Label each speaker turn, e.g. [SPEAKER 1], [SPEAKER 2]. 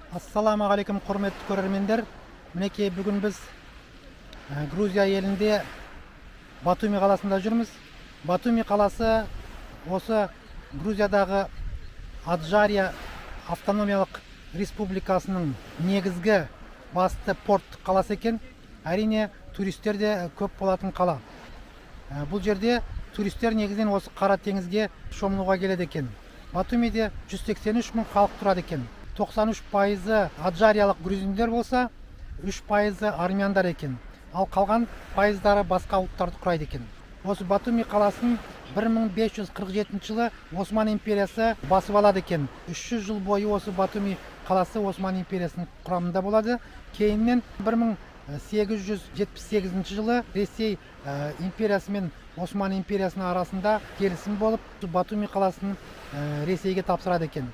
[SPEAKER 1] Ассаламағалейкум, құрметті көрермендер. Мінекей бүгін біз Грузия елінде Батуми қаласында жүрміз. Батуми қаласы осы Грузиядағы Аджария автономиялық республикасының негізгі басты порт қаласы екен. Әрине туристер де көп болатын қала. Бұл жерде туристер негізінен осы Қара теңізге шомылуға келеді екен. Батумиде 183 мың халық тұрады екен. 93% аджариялық грузиндер болса, 3% армяндар екен. Ал қалған пайыздары басқа ұлттарды құрайды екен. Осы Батуми қаласын 1547 жылы Осман империясы басып алады екен. 300 жыл бойы осы Батуми қаласы Осман империясының құрамында болады. Кейіннен 1878 жылы Ресей империясы мен Осман империясының арасында келісім болып, Батуми қаласын Ресейге тапсырады екен.